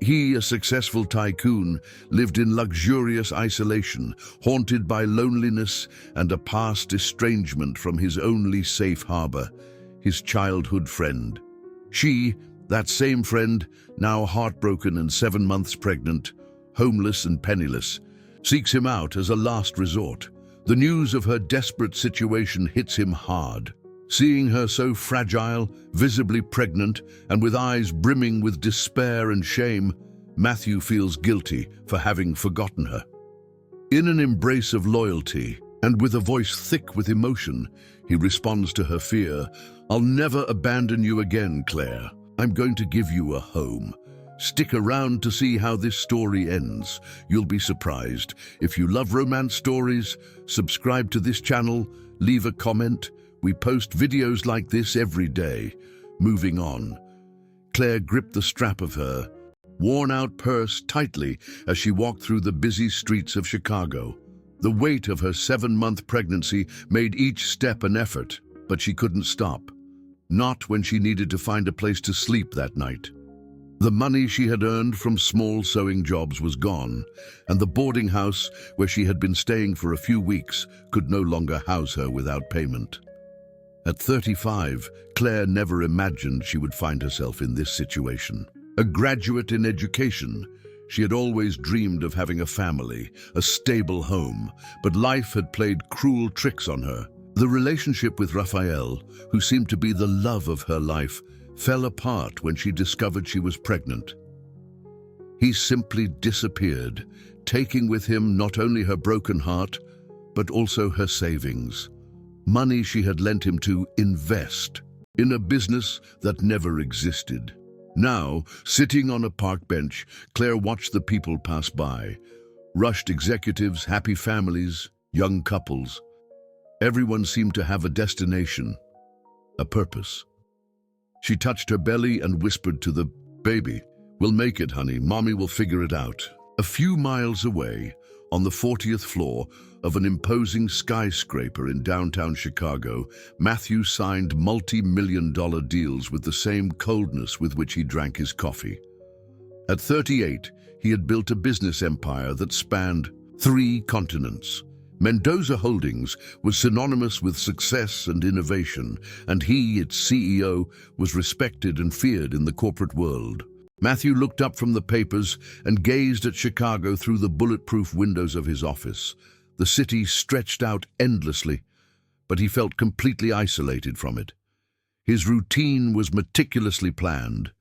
He, a successful tycoon, lived in luxurious isolation, haunted by loneliness and a past estrangement from his only safe harbor, his childhood friend. She, that same friend, now heartbroken and 7 months pregnant, homeless and penniless, seeks him out as a last resort. The news of her desperate situation hits him hard. Seeing her so fragile, visibly pregnant, and with eyes brimming with despair and shame, Matthew feels guilty for having forgotten her. In an embrace of loyalty, and with a voice thick with emotion, he responds to her fear. "I'll never abandon you again, Claire. I'm going to give you a home. Stick around to see how this story ends. You'll be surprised. If you love romance stories, subscribe to this channel, leave a comment. We post videos like this every day." Moving on. Claire gripped the strap of her worn-out purse tightly as she walked through the busy streets of Chicago. The weight of her 7-month pregnancy made each step an effort, but she couldn't stop. Not when she needed to find a place to sleep that night. The money she had earned from small sewing jobs was gone, and the boarding house where she had been staying for a few weeks could no longer house her without payment. At 35, Claire never imagined she would find herself in this situation. A graduate in education, she had always dreamed of having a family, a stable home, but life had played cruel tricks on her. The relationship with Raphael, who seemed to be the love of her life, fell apart when she discovered she was pregnant. He simply disappeared, taking with him not only her broken heart, but also her savings. Money she had lent him to invest in a business that never existed. Now, sitting on a park bench, Claire watched the people pass by. Rushed executives, happy families, young couples. Everyone seemed to have a destination, a purpose. She touched her belly and whispered to the baby, "We'll make it, honey. Mommy will figure it out." A few miles away, on the 40th floor of an imposing skyscraper in downtown Chicago, Matthew signed multi-million-dollar deals with the same coldness with which he drank his coffee. At 38, he had built a business empire that spanned 3 continents. Mendoza Holdings was synonymous with success and innovation, and he, its CEO, was respected and feared in the corporate world. Matthew looked up from the papers and gazed at Chicago through the bulletproof windows of his office. The city stretched out endlessly, but he felt completely isolated from it. His routine was meticulously planned.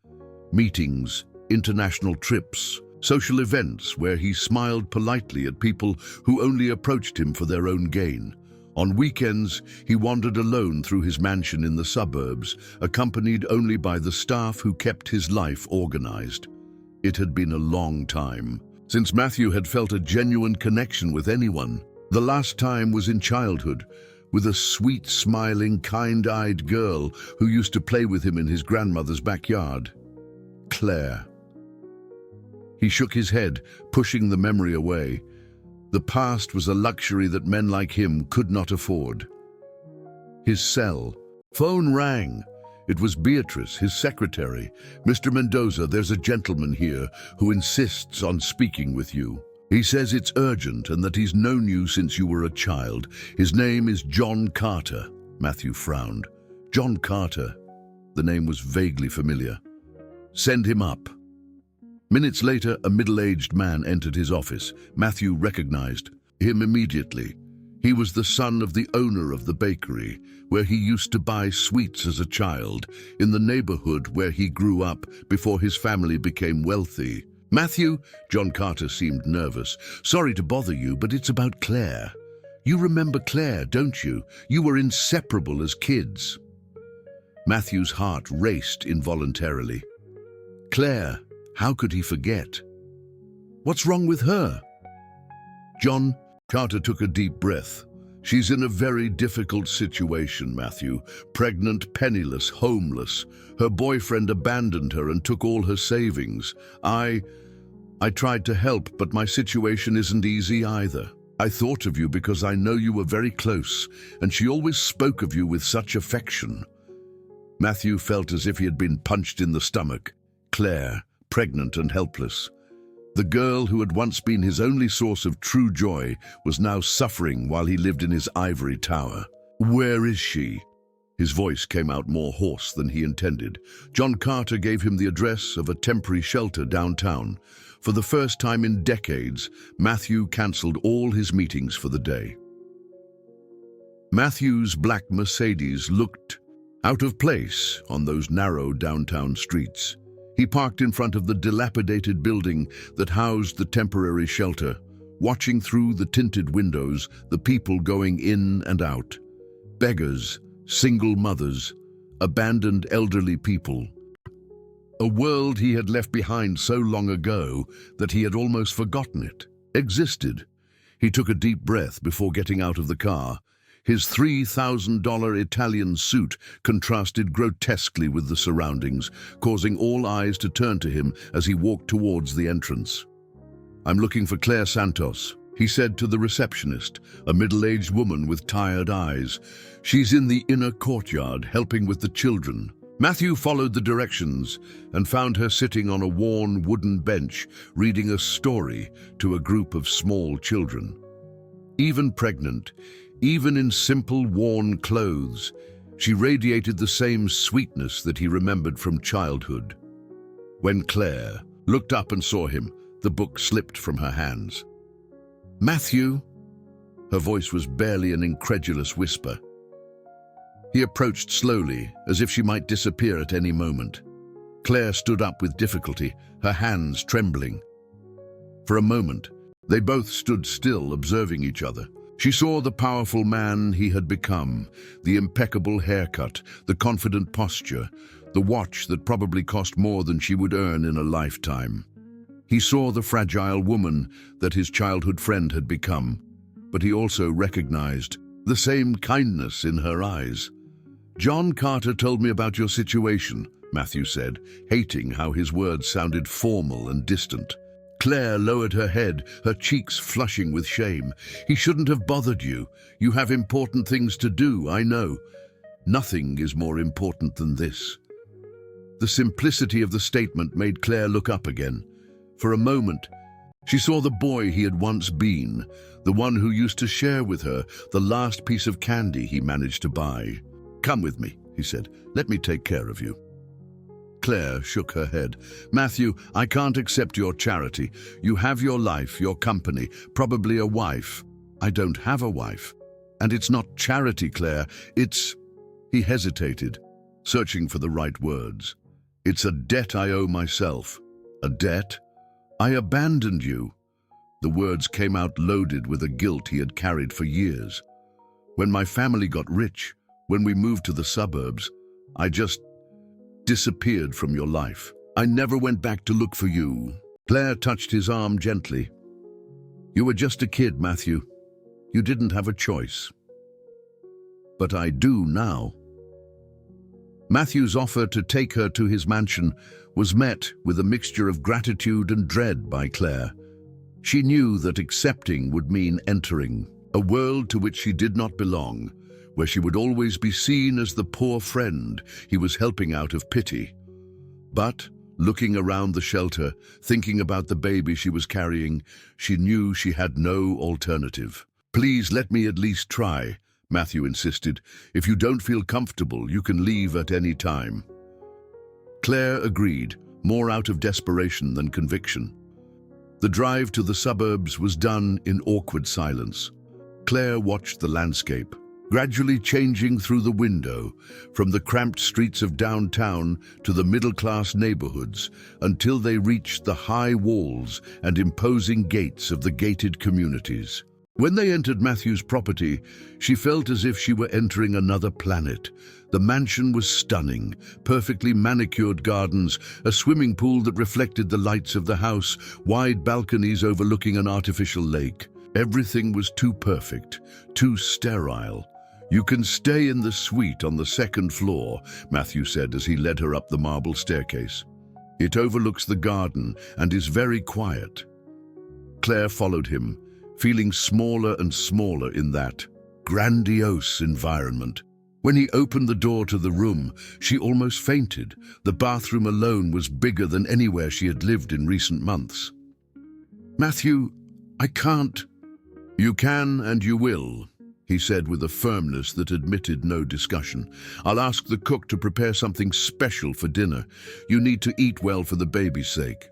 Meetings, international trips, social events where he smiled politely at people who only approached him for their own gain. On weekends, he wandered alone through his mansion in the suburbs, accompanied only by the staff who kept his life organized. It had been a long time since Matthew had felt a genuine connection with anyone. The last time was in childhood, with a sweet, smiling, kind-eyed girl who used to play with him in his grandmother's backyard. Claire. He shook his head, pushing the memory away. The past was a luxury that men like him could not afford. His cell. Phone rang. It was Beatrice, his secretary. "Mr. Mendoza, there's a gentleman here who insists on speaking with you. He says it's urgent and that he's known you since you were a child. His name is John Carter." Matthew frowned. John Carter. The name was vaguely familiar. "Send him up." Minutes later, a middle-aged man entered his office. Matthew recognized him immediately. He was the son of the owner of the bakery, where he used to buy sweets as a child, in the neighborhood where he grew up before his family became wealthy. "Matthew," John Carter seemed nervous. "Sorry to bother you, but it's about Claire. You remember Claire, don't you? You were inseparable as kids." Matthew's heart raced involuntarily. Claire. How could he forget? What's wrong with her? John Carter took a deep breath. "She's in a very difficult situation, Matthew. Pregnant, penniless, homeless. Her boyfriend abandoned her and took all her savings. I tried to help, but my situation isn't easy either. I thought of you because I know you were very close, and she always spoke of you with such affection." Matthew felt as if he had been punched in the stomach. Claire, pregnant and helpless. The girl who had once been his only source of true joy was now suffering while he lived in his ivory tower. "Where is she?" His voice came out more hoarse than he intended. John Carter gave him the address of a temporary shelter downtown. For the first time in decades, Matthew cancelled all his meetings for the day. Matthew's black Mercedes looked out of place on those narrow downtown streets. He parked in front of the dilapidated building that housed the temporary shelter, watching through the tinted windows the people going in and out. Beggars, single mothers, abandoned elderly people. A world he had left behind so long ago that he had almost forgotten it existed. He took a deep breath before getting out of the car. His $3,000 Italian suit contrasted grotesquely with the surroundings, causing all eyes to turn to him as he walked towards the entrance. "I'm looking for Claire Santos," he said to the receptionist, a middle-aged woman with tired eyes. "She's in the inner courtyard, helping with the children." Matthew followed the directions and found her sitting on a worn wooden bench, reading a story to a group of small children. Even pregnant, even in simple, worn clothes, she radiated the same sweetness that he remembered from childhood. When Claire looked up and saw him, the book slipped from her hands. "Matthew?" Her voice was barely an incredulous whisper. He approached slowly, as if she might disappear at any moment. Claire stood up with difficulty, her hands trembling. For a moment, they both stood still, observing each other. She saw the powerful man he had become, the impeccable haircut, the confident posture, the watch that probably cost more than she would earn in a lifetime. He saw the fragile woman that his childhood friend had become, but he also recognized the same kindness in her eyes. "John Carter told me about your situation," Matthew said, hating how his words sounded formal and distant. Claire lowered her head, her cheeks flushing with shame. "He shouldn't have bothered you. You have important things to do, I know. Nothing is more important than this." The simplicity of the statement made Claire look up again. For a moment, she saw the boy he had once been, the one who used to share with her the last piece of candy he managed to buy. "Come with me," he said. "Let me take care of you." Claire shook her head. "Matthew, I can't accept your charity. You have your life, your company, probably a wife. I don't have a wife. And it's not charity, Claire. It's..." He hesitated, searching for the right words. "It's a debt I owe myself." "A debt? I abandoned you." The words came out loaded with a guilt he had carried for years. "When my family got rich, when we moved to the suburbs, I just disappeared from your life. I never went back to look for you." Claire touched his arm gently. "You were just a kid, Matthew. You didn't have a choice. But I do now." Matthew's offer to take her to his mansion was met with a mixture of gratitude and dread by Claire. She knew that accepting would mean entering a world to which she did not belong, where she would always be seen as the poor friend he was helping out of pity. But, looking around the shelter, thinking about the baby she was carrying, she knew she had no alternative. "Please let me at least try," Matthew insisted. "If you don't feel comfortable, you can leave at any time." Claire agreed, more out of desperation than conviction. The drive to the suburbs was done in awkward silence. Claire watched the landscape, gradually changing through the window, from the cramped streets of downtown to the middle-class neighborhoods, until they reached the high walls and imposing gates of the gated communities. When they entered Matthew's property, she felt as if she were entering another planet. The mansion was stunning, perfectly manicured gardens, a swimming pool that reflected the lights of the house, wide balconies overlooking an artificial lake. Everything was too perfect, too sterile. "You can stay in the suite on the second floor," Matthew said as he led her up the marble staircase. "It overlooks the garden and is very quiet." Claire followed him, feeling smaller and smaller in that grandiose environment. When he opened the door to the room, she almost fainted. The bathroom alone was bigger than anywhere she had lived in recent months. "Matthew, I can't." "You can and you will," he said with a firmness that admitted no discussion. "I'll ask the cook to prepare something special for dinner. You need to eat well for the baby's sake."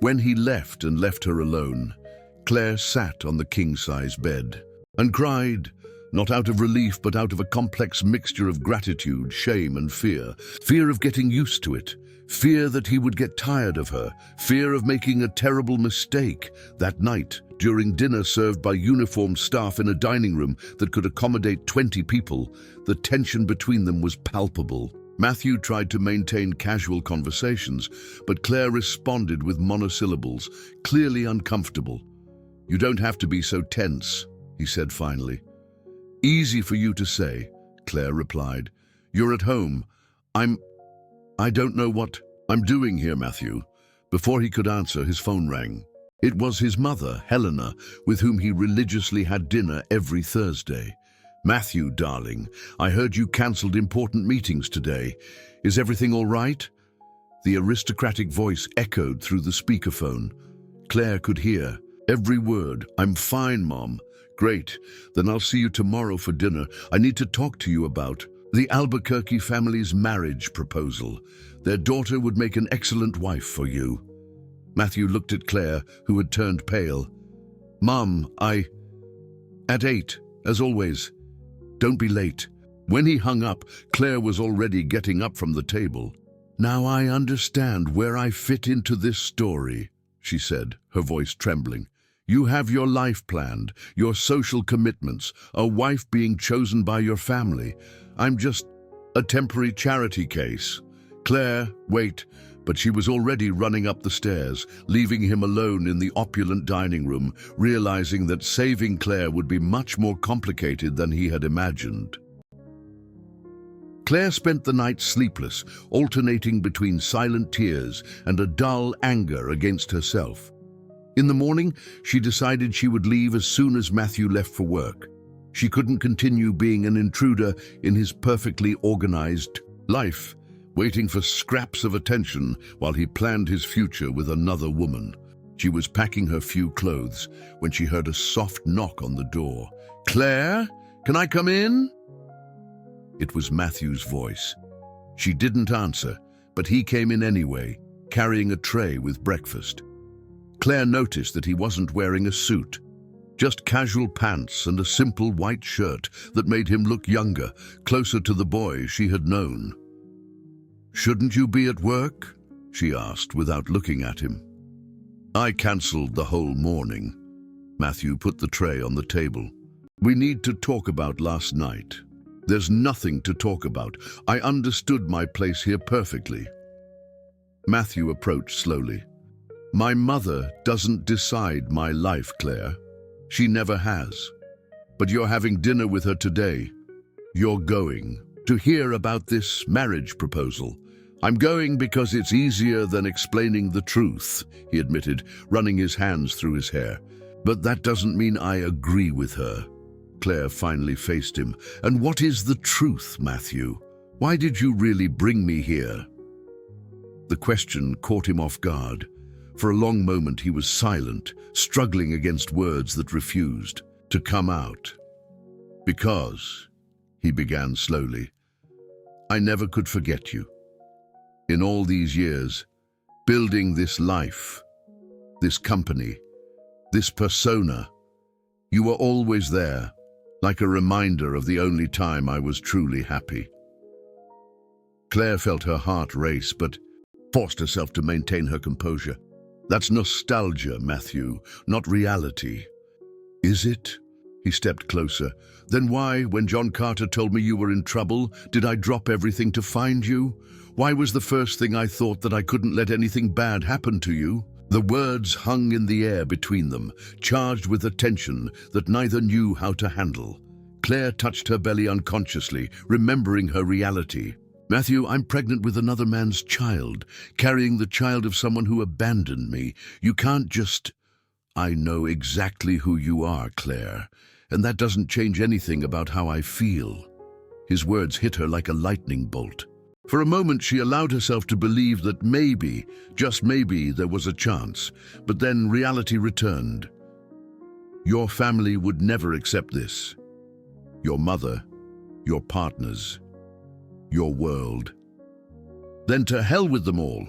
When he left and left her alone, Claire sat on the king-size bed and cried, not out of relief but out of a complex mixture of gratitude, shame and fear. Fear of getting used to it, fear that he would get tired of her, fear of making a terrible mistake. That night, during dinner served by uniformed staff in a dining room that could accommodate 20 people, the tension between them was palpable. Matthew tried to maintain casual conversations, but Claire responded with monosyllables, clearly uncomfortable. "You don't have to be so tense," he said finally. "Easy for you to say," Claire replied. "You're at home. I don't know what I'm doing here, Matthew." Before he could answer, his phone rang. It was his mother, Helena, with whom he religiously had dinner every Thursday. "Matthew, darling, I heard you cancelled important meetings today. Is everything all right?" The aristocratic voice echoed through the speakerphone. Claire could hear every word. "I'm fine, Mom." "Great. Then I'll see you tomorrow for dinner. I need to talk to you about the Albuquerque family's marriage proposal. Their daughter would make an excellent wife for you." Matthew looked at Claire, who had turned pale. "Mom, at 8, as always. Don't be late." When he hung up, Claire was already getting up from the table. "Now I understand where I fit into this story," she said, her voice trembling. "You have your life planned, your social commitments, a wife being chosen by your family. I'm just a temporary charity case." "Claire, wait." But she was already running up the stairs, leaving him alone in the opulent dining room, realizing that saving Claire would be much more complicated than he had imagined. Claire spent the night sleepless, alternating between silent tears and a dull anger against herself. In the morning, she decided she would leave as soon as Matthew left for work. She couldn't continue being an intruder in his perfectly organized life, waiting for scraps of attention while he planned his future with another woman. She was packing her few clothes when she heard a soft knock on the door. "Claire, can I come in?" It was Matthew's voice. She didn't answer, but he came in anyway, carrying a tray with breakfast. Claire noticed that he wasn't wearing a suit, just casual pants and a simple white shirt that made him look younger, closer to the boy she had known. "Shouldn't you be at work?" she asked without looking at him. "I cancelled the whole morning." Matthew put the tray on the table. "We need to talk about last night." "There's nothing to talk about. I understood my place here perfectly." Matthew approached slowly. "My mother doesn't decide my life, Claire. She never has. But you're having dinner with her today. You're going to hear about this marriage proposal." "I'm going because it's easier than explaining the truth," he admitted, running his hands through his hair. "But that doesn't mean I agree with her." Claire finally faced him. "And what is the truth, Matthew? Why did you really bring me here?" The question caught him off guard. For a long moment he was silent, struggling against words that refused to come out. "Because," he began slowly, "I never could forget you. In all these years, building this life, this company, this persona, you were always there, like a reminder of the only time I was truly happy." Claire felt her heart race, but forced herself to maintain her composure. "That's nostalgia, Matthew, not reality." "Is it?" He stepped closer. "Then why, when John Carter told me you were in trouble, did I drop everything to find you? Why was the first thing I thought that I couldn't let anything bad happen to you?" The words hung in the air between them, charged with a tension that neither knew how to handle. Claire touched her belly unconsciously, remembering her reality. "Matthew, I'm pregnant with another man's child, carrying the child of someone who abandoned me. You can't just—" "I know exactly who you are, Claire, and that doesn't change anything about how I feel." His words hit her like a lightning bolt. For a moment, she allowed herself to believe that maybe, just maybe, there was a chance. But then reality returned. Your family would never accept this. Your mother, your partners, your world. Then to hell with them all.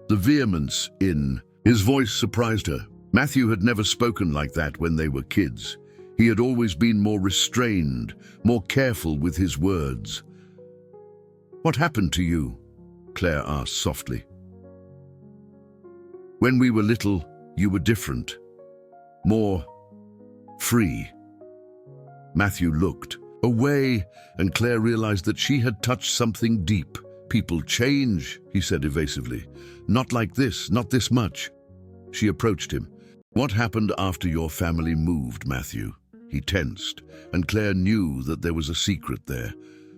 The vehemence in his voice surprised her. Matthew had never spoken like that when they were kids. He had always been more restrained, more careful with his words. "What happened to you?" Claire asked softly. "When we were little, you were different. More free." Matthew looked away, and Claire realized that she had touched something deep. "People change," he said evasively. "Not like this, not this much." She approached him. "What happened after your family moved, Matthew?" He tensed, and Claire knew that there was a secret there.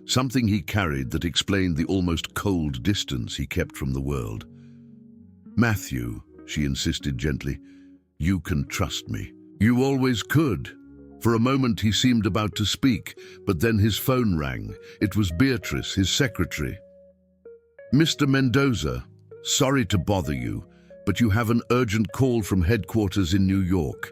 Something he carried that explained the almost cold distance he kept from the world. "Matthew," she insisted gently, "you can trust me. You always could." For a moment he seemed about to speak, but then his phone rang. It was Beatrice, his secretary. "Mr. Mendoza, sorry to bother you, but you have an urgent call from headquarters in New York.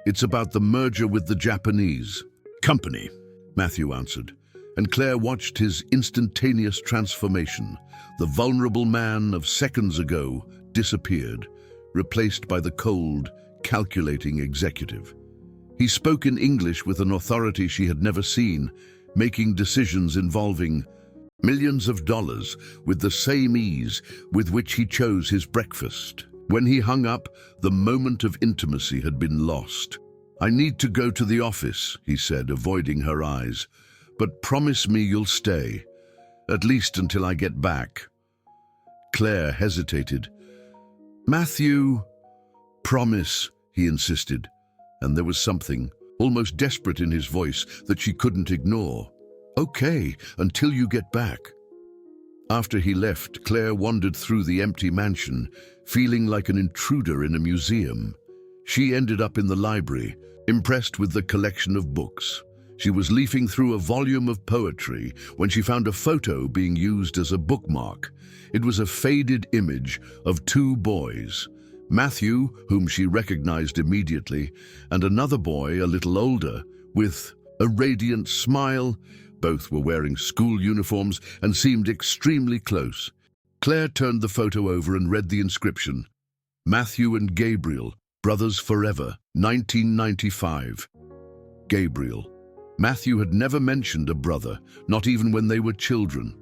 It's about the merger with the Japanese company," Matthew answered, and Claire watched his instantaneous transformation. The vulnerable man of seconds ago disappeared, replaced by the cold, calculating executive. He spoke in English with an authority she had never seen, making decisions involving millions of dollars with the same ease with which he chose his breakfast. When he hung up, the moment of intimacy had been lost. "I need to go to the office," he said, avoiding her eyes, "but promise me you'll stay, at least until I get back." Claire hesitated. "Matthew, promise," he insisted, and there was something almost desperate in his voice that she couldn't ignore. "Okay, until you get back." After he left, Claire wandered through the empty mansion, feeling like an intruder in a museum. She ended up in the library, impressed with the collection of books. She was leafing through a volume of poetry when she found a photo being used as a bookmark. It was a faded image of two boys, Matthew, whom she recognized immediately, and another boy a little older, with a radiant smile. Both were wearing school uniforms and seemed extremely close. Claire turned the photo over and read the inscription. "Matthew and Gabriel, brothers forever, 1995. Gabriel. Matthew had never mentioned a brother, not even when they were children.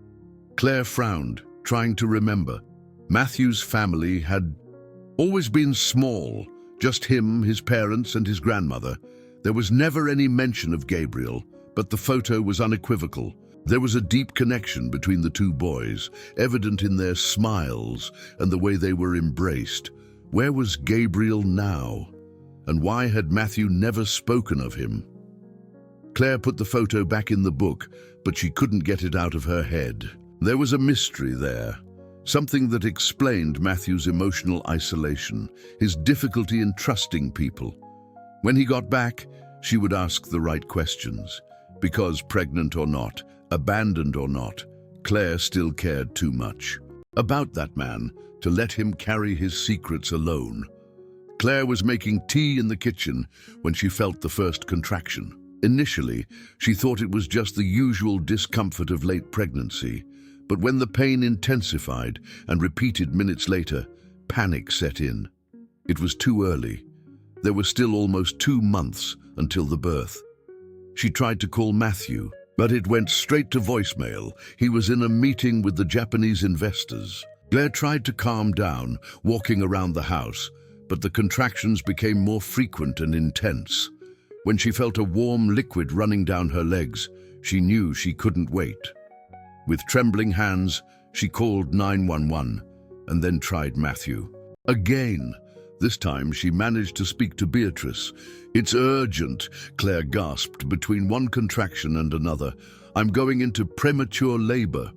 Claire frowned, trying to remember. Matthew's family had always been small, just him, his parents, and his grandmother. There was never any mention of Gabriel, but the photo was unequivocal. There was a deep connection between the two boys, evident in their smiles and the way they were embraced. Where was Gabriel now? And why had Matthew never spoken of him? Claire put the photo back in the book, but she couldn't get it out of her head. There was a mystery there, something that explained Matthew's emotional isolation, his difficulty in trusting people. When he got back, she would ask the right questions. Because pregnant or not, abandoned or not, Claire still cared too much about that man to let him carry his secrets alone. Claire was making tea in the kitchen when she felt the first contraction. Initially, she thought it was just the usual discomfort of late pregnancy, but when the pain intensified and repeated minutes later, panic set in. It was too early. There were still almost 2 months until the birth. She tried to call Matthew, but it went straight to voicemail. He was in a meeting with the Japanese investors. Claire tried to calm down, walking around the house, but the contractions became more frequent and intense. When she felt a warm liquid running down her legs, she knew she couldn't wait. With trembling hands, she called 911 and then tried Matthew. Again. This time she managed to speak to Beatrice. "It's urgent," Claire gasped between one contraction and another. "I'm going into premature labor."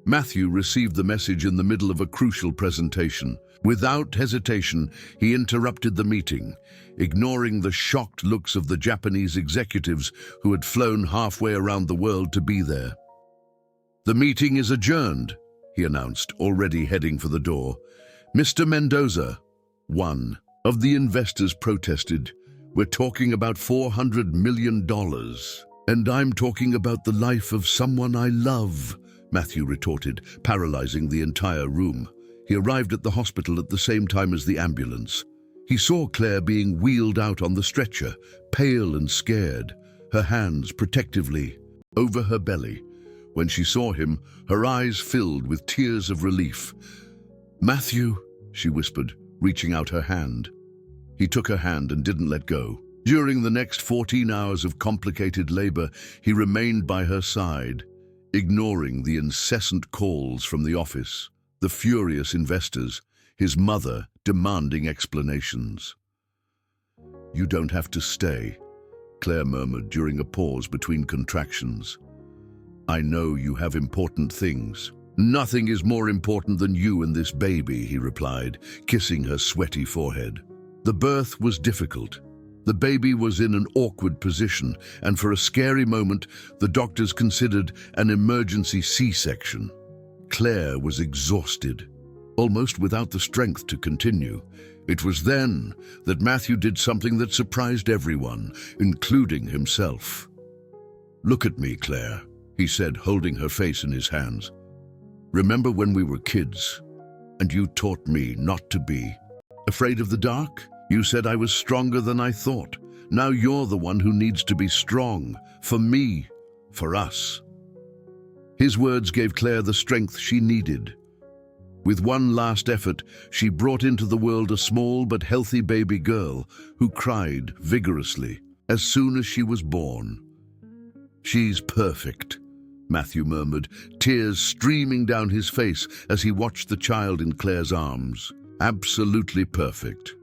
Matthew received the message in the middle of a crucial presentation. Without hesitation, he interrupted the meeting, ignoring the shocked looks of the Japanese executives who had flown halfway around the world to be there. "The meeting is adjourned," he announced, already heading for the door. "Mr. Mendoza," one of the investors protested, "we're talking about $400 million. And I'm talking about the life of someone I love," Matthew retorted, paralyzing the entire room. He arrived at the hospital at the same time as the ambulance. He saw Claire being wheeled out on the stretcher, pale and scared, her hands protectively over her belly. When she saw him, her eyes filled with tears of relief. "Matthew," she whispered, reaching out her hand. He took her hand and didn't let go. During the next 14 hours of complicated labor, he remained by her side, ignoring the incessant calls from the office, the furious investors, his mother demanding explanations. "You don't have to stay," Claire murmured during a pause between contractions. "I know you have important things." "Nothing is more important than you and this baby," he replied, kissing her sweaty forehead. The birth was difficult. The baby was in an awkward position, and for a scary moment, the doctors considered an emergency C-section. Claire was exhausted, almost without the strength to continue. It was then that Matthew did something that surprised everyone, including himself. "Look at me, Claire," he said, holding her face in his hands. "Remember when we were kids, and you taught me not to be afraid of the dark? You said I was stronger than I thought. Now you're the one who needs to be strong, for me, for us." His words gave Claire the strength she needed. With one last effort, she brought into the world a small but healthy baby girl who cried vigorously as soon as she was born. "She's perfect," Matthew murmured, tears streaming down his face as he watched the child in Claire's arms. "Absolutely perfect."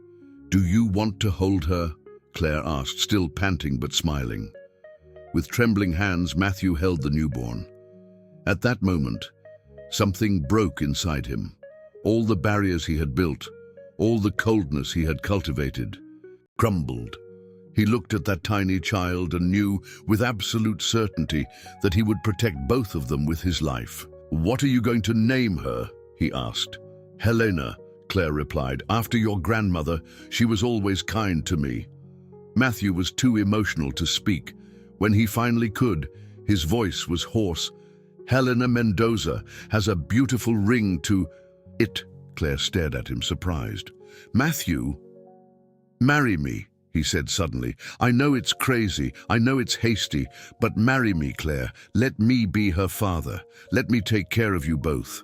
"Do you want to hold her?" Claire asked, still panting but smiling. With trembling hands, Matthew held the newborn. At that moment, something broke inside him. All the barriers he had built, all the coldness he had cultivated, crumbled. He looked at that tiny child and knew with absolute certainty that he would protect both of them with his life. "What are you going to name her?" he asked. "Helena," Claire replied. "After your grandmother, she was always kind to me." Matthew was too emotional to speak. When he finally could, his voice was hoarse. "Helena Mendoza has a beautiful ring to it." Claire stared at him, surprised. "Matthew, marry me," he said suddenly. "I know it's crazy, I know it's hasty, but marry me, Claire. Let me be her father. Let me take care of you both."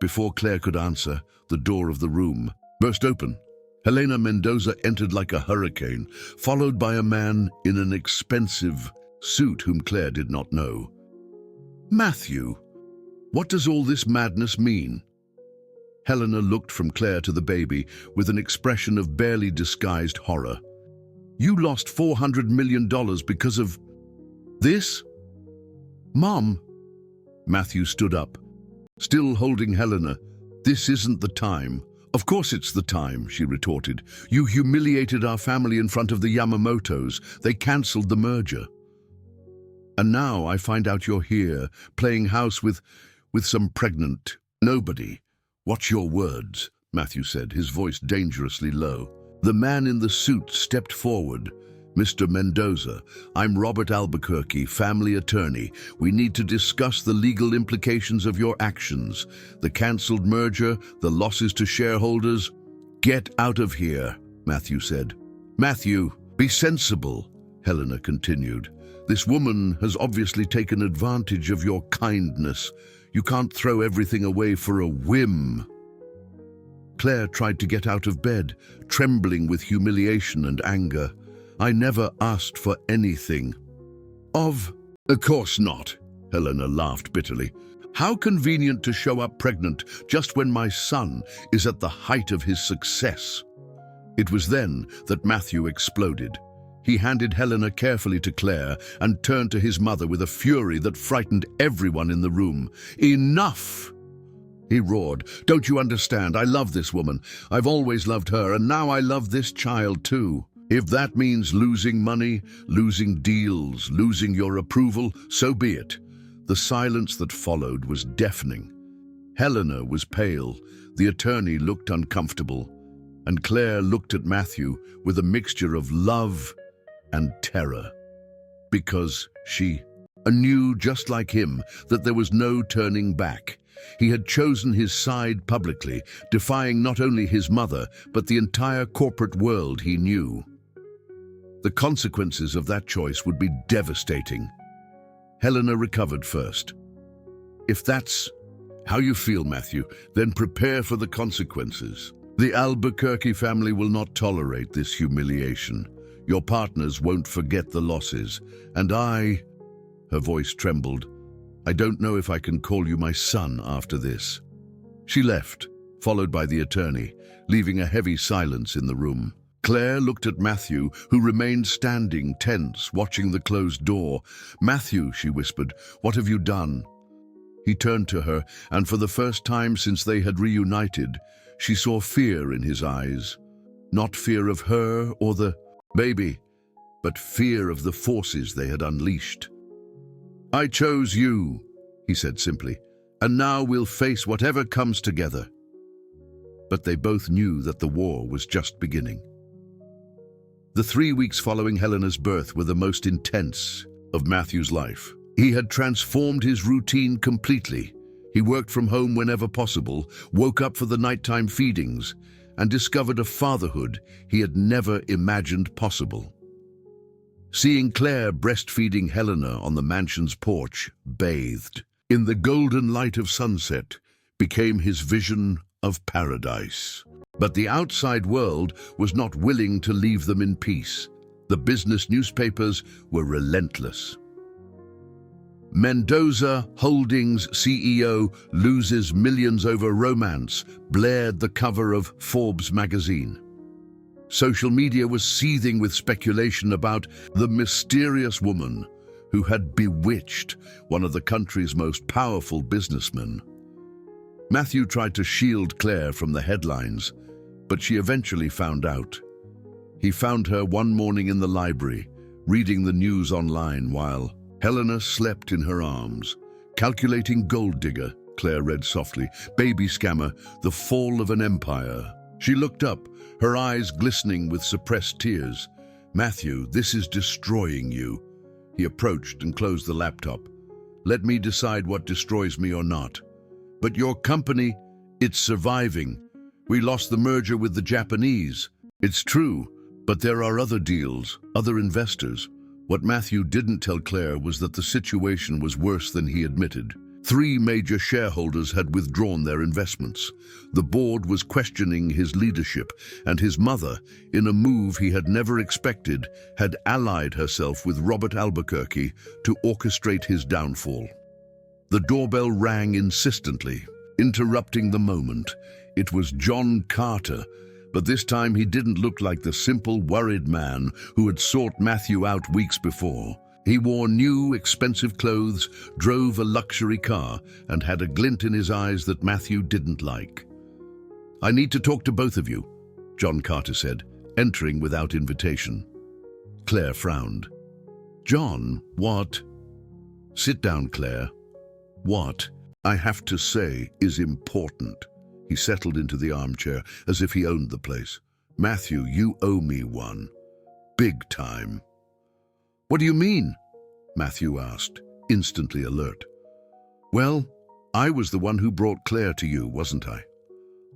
Before Claire could answer, the door of the room burst open. Helena Mendoza entered like a hurricane, followed by a man in an expensive suit whom Claire did not know. "Matthew, what does all this madness mean?" Helena looked from Claire to the baby with an expression of barely disguised horror. "You lost $400 million because of this?" "Mom." Matthew stood up, still holding Helena. "This isn't the time." "Of course it's the time," she retorted. "You humiliated our family in front of the Yamamotos. They cancelled the merger. And now I find out you're here, playing house with some pregnant nobody." "Watch your words," Matthew said, his voice dangerously low. The man in the suit stepped forward. "Mr. Mendoza, I'm Robert Albuquerque, family attorney. We need to discuss the legal implications of your actions. The cancelled merger, the losses to shareholders." "Get out of here," Matthew said. "Matthew, be sensible," Helena continued. "This woman has obviously taken advantage of your kindness. You can't throw everything away for a whim." Claire tried to get out of bed, trembling with humiliation and anger. "I never asked for anything." Of course not," Helena laughed bitterly. "How convenient to show up pregnant just when my son is at the height of his success." It was then that Matthew exploded. He handed Helena carefully to Claire and turned to his mother with a fury that frightened everyone in the room. "Enough!" He roared. "Don't you understand? I love this woman. I've always loved her, and now I love this child too. If that means losing money, losing deals, losing your approval, so be it." The silence that followed was deafening. Helena was pale, the attorney looked uncomfortable, and Claire looked at Matthew with a mixture of love and terror. Because she knew, just like him, that there was no turning back. He had chosen his side publicly, defying not only his mother, but the entire corporate world he knew. The consequences of that choice would be devastating. Helena recovered first. "If that's how you feel, Matthew, then prepare for the consequences. The Albuquerque family will not tolerate this humiliation. Your partners won't forget the losses. And her voice trembled, "I don't know if I can call you my son after this." She left, followed by the attorney, leaving a heavy silence in the room. Claire looked at Matthew, who remained standing, tense, watching the closed door. "Matthew," she whispered, "what have you done?" He turned to her, and for the first time since they had reunited, she saw fear in his eyes. Not fear of her or the baby, but fear of the forces they had unleashed. "I chose you," he said simply, "and now we'll face whatever comes together." But they both knew that the war was just beginning. The 3 weeks following Helena's birth were the most intense of Matthew's life. He had transformed his routine completely. He worked from home whenever possible, woke up for the nighttime feedings, and discovered a fatherhood he had never imagined possible. Seeing Claire breastfeeding Helena on the mansion's porch, bathed in the golden light of sunset, became his vision of paradise. But the outside world was not willing to leave them in peace. The business newspapers were relentless. "Mendoza Holdings CEO loses millions over romance," blared the cover of Forbes magazine. Social media was seething with speculation about the mysterious woman who had bewitched one of the country's most powerful businessmen. Matthew tried to shield Claire from the headlines, but she eventually found out. He found her one morning in the library, reading the news online while Helena slept in her arms. "Calculating gold digger," Claire read softly. "Baby scammer, the fall of an empire." She looked up, her eyes glistening with suppressed tears. "Matthew, this is destroying you." He approached and closed the laptop. "Let me decide what destroys me or not. But your company, it's surviving. We lost the merger with the Japanese. It's true, but there are other deals, other investors." What Matthew didn't tell Claire was that the situation was worse than he admitted. 3 major shareholders had withdrawn their investments. The board was questioning his leadership, and his mother, in a move he had never expected, had allied herself with Robert Albuquerque to orchestrate his downfall. The doorbell rang insistently, interrupting the moment. It was John Carter, but this time he didn't look like the simple, worried man who had sought Matthew out weeks before. He wore new, expensive clothes, drove a luxury car, and had a glint in his eyes that Matthew didn't like. "I need to talk to both of you," John Carter said, entering without invitation. Claire frowned. "John, what?" "Sit down, Claire. What I have to say is important." He settled into the armchair as if he owned the place. "Matthew, you owe me one. Big time." "What do you mean?" Matthew asked, instantly alert. "Well, I was the one who brought Claire to you, wasn't I?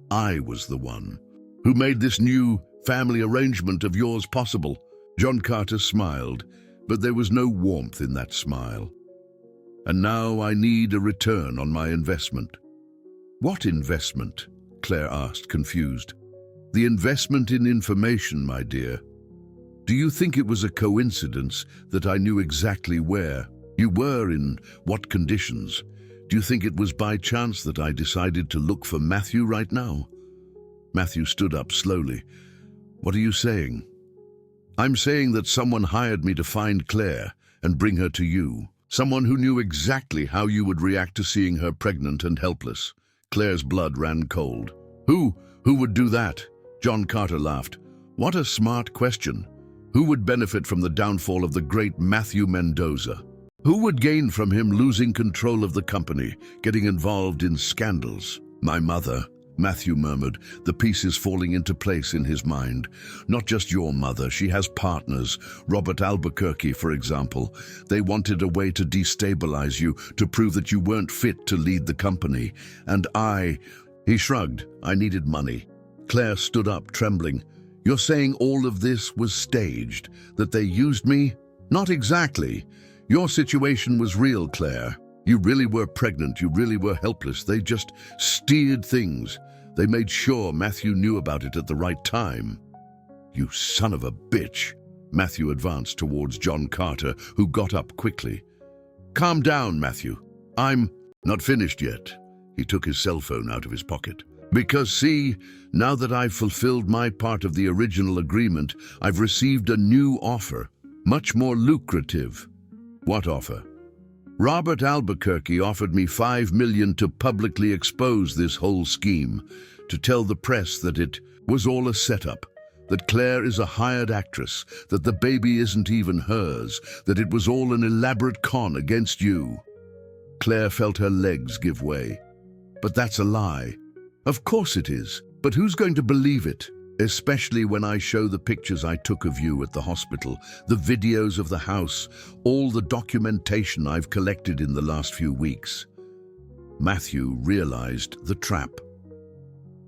I was the one who made this new family arrangement of yours possible." John Carter smiled, but there was no warmth in that smile. "And now I need a return on my investment." "What investment?" Claire asked, confused. "The investment in information, my dear. Do you think it was a coincidence that I knew exactly where you were, in what conditions? Do you think it was by chance that I decided to look for Matthew right now?" Matthew stood up slowly. "What are you saying?" "I'm saying that someone hired me to find Claire and bring her to you. Someone who knew exactly how you would react to seeing her pregnant and helpless." Claire's blood ran cold. Who would do that? John Carter laughed. What a smart question. Who would benefit from the downfall of the great Matthew Mendoza? Who would gain from him losing control of the company, getting involved in scandals? My mother, Matthew murmured, the pieces falling into place in his mind. Not just your mother, she has partners. Robert Albuquerque, for example. They wanted a way to destabilize you, to prove that you weren't fit to lead the company. And he shrugged, I needed money. Claire stood up, trembling. You're saying all of this was staged, that they used me? Not exactly. Your situation was real, Claire. You really were pregnant, you really were helpless. They just steered things. They made sure Matthew knew about it at the right time. You son of a bitch. Matthew advanced towards John Carter, who got up quickly. Calm down, Matthew. I'm not finished yet. He took his cell phone out of his pocket. Because, see, now that I've fulfilled my part of the original agreement, I've received a new offer, much more lucrative. What offer? Robert Albuquerque offered me $5 million to publicly expose this whole scheme, to tell the press that it was all a setup, that Claire is a hired actress, that the baby isn't even hers, that it was all an elaborate con against you. Claire felt her legs give way. But that's a lie. Of course it is, but who's going to believe it? Especially when I show the pictures I took of you at the hospital, the videos of the house, all the documentation I've collected in the last few weeks. Matthew realized the trap.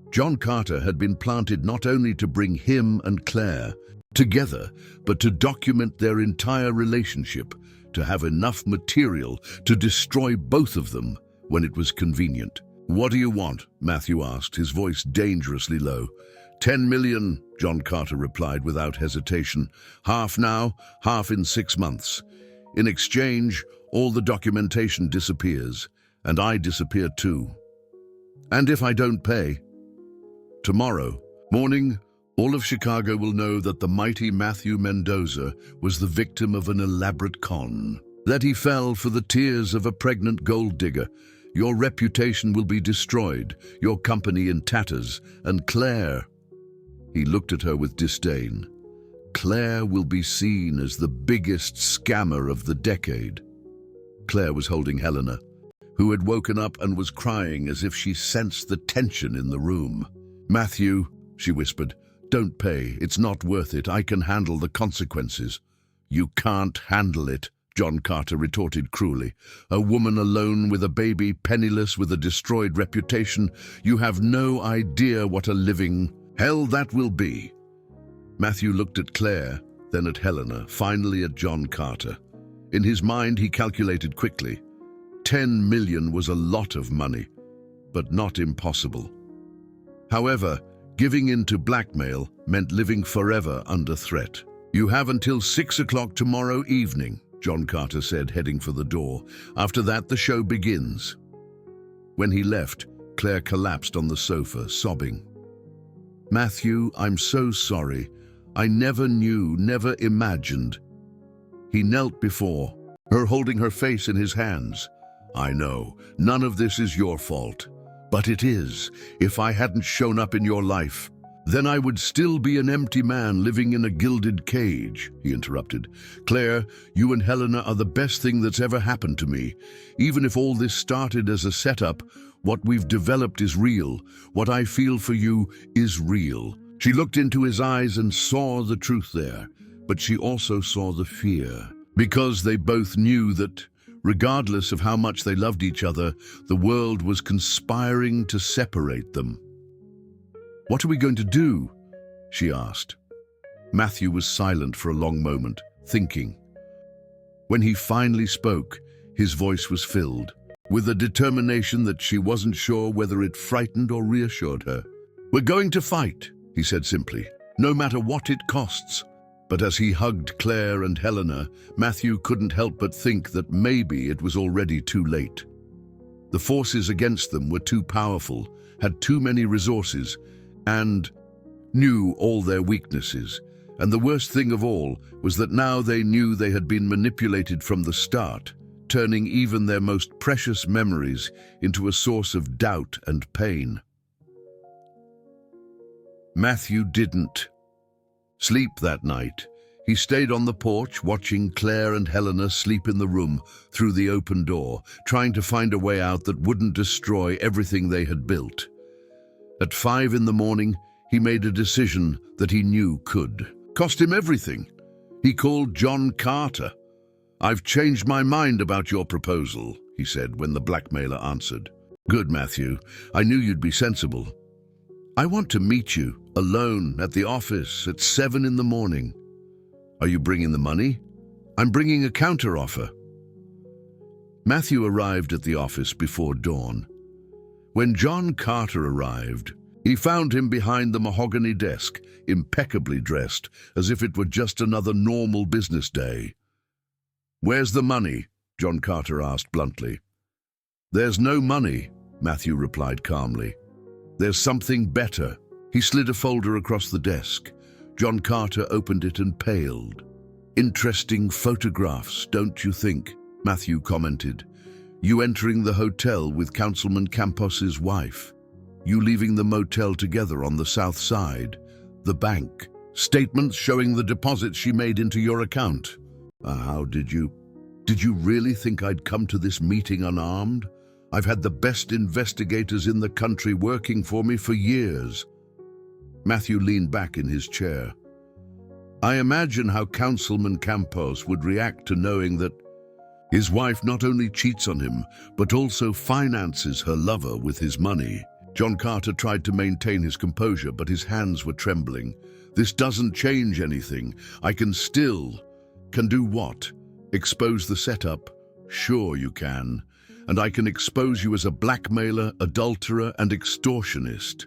John Carter had been planted not only to bring him and Claire together, but to document their entire relationship, to have enough material to destroy both of them when it was convenient. What do you want? Matthew asked, his voice dangerously low. 10 million, John Carter replied without hesitation. Half now, half in 6 months. In exchange, all the documentation disappears, and I disappear too. And if I don't pay? Tomorrow morning, all of Chicago will know that the mighty Matthew Mendoza was the victim of an elaborate con, that he fell for the tears of a pregnant gold digger. Your reputation will be destroyed, your company in tatters, and Claire... He looked at her with disdain. Claire will be seen as the biggest scammer of the decade. Claire was holding Helena, who had woken up and was crying as if she sensed the tension in the room. Matthew, she whispered, don't pay. It's not worth it. I can handle the consequences. You can't handle it, John Carter retorted cruelly. A woman alone with a baby, penniless with a destroyed reputation. You have no idea what a living hell that will be. Matthew looked at Claire, then at Helena, finally at John Carter. In his mind, he calculated quickly. 10 million was a lot of money, but not impossible. However, giving in to blackmail meant living forever under threat. You have until 6 o'clock tomorrow evening, John Carter said, heading for the door. After that, the show begins. When he left, Claire collapsed on the sofa, sobbing. Matthew, I'm so sorry. I never knew, never imagined. He knelt before her, holding her face in his hands. I know, none of this is your fault. But it is. If I hadn't shown up in your life, then I would still be an empty man living in a gilded cage, he interrupted. Claire, you and Helena are the best thing that's ever happened to me. Even if all this started as a setup, what we've developed is real. What I feel for you is real. She looked into his eyes and saw the truth there, but she also saw the fear. Because they both knew that, regardless of how much they loved each other, the world was conspiring to separate them. What are we going to do? She asked. Matthew was silent for a long moment, thinking. When he finally spoke, his voice was filled with a determination that she wasn't sure whether it frightened or reassured her. We're going to fight, he said simply, no matter what it costs. But as he hugged Claire and Helena, Matthew couldn't help but think that maybe it was already too late. The forces against them were too powerful, had too many resources, and knew all their weaknesses. And the worst thing of all was that now they knew they had been manipulated from the start turning even their most precious memories into a source of doubt and pain. Matthew didn't sleep that night. He stayed on the porch, watching Claire and Helena sleep in the room through the open door, trying to find a way out that wouldn't destroy everything they had built. At 5 in the morning, he made a decision that he knew could cost him everything. He called John Carter. "I've changed my mind about your proposal," he said when the blackmailer answered. "Good, Matthew. I knew you'd be sensible. I want to meet you alone at the office at 7 in the morning. Are you bringing the money? I'm bringing a counteroffer." Matthew arrived at the office before dawn. When John Carter arrived, he found him behind the mahogany desk, impeccably dressed, as if it were just another normal business day. "Where's the money?" John Carter asked bluntly. "There's no money," Matthew replied calmly. "There's something better." He slid a folder across the desk. John Carter opened it and paled. "Interesting photographs, don't you think?" Matthew commented. "You entering the hotel with Councilman Campos's wife. You leaving the motel together on the south side. The bank. Statements showing the deposits she made into your account. How did you really think I'd come to this meeting unarmed? I've had the best investigators in the country working for me for years." Matthew leaned back in his chair. "I imagine how Councilman Campos would react to knowing that his wife not only cheats on him, but also finances her lover with his money." John Carter tried to maintain his composure, but his hands were trembling. "This doesn't change anything. I can do what? Expose the setup? Sure you can. And I can expose you as a blackmailer, adulterer, and extortionist.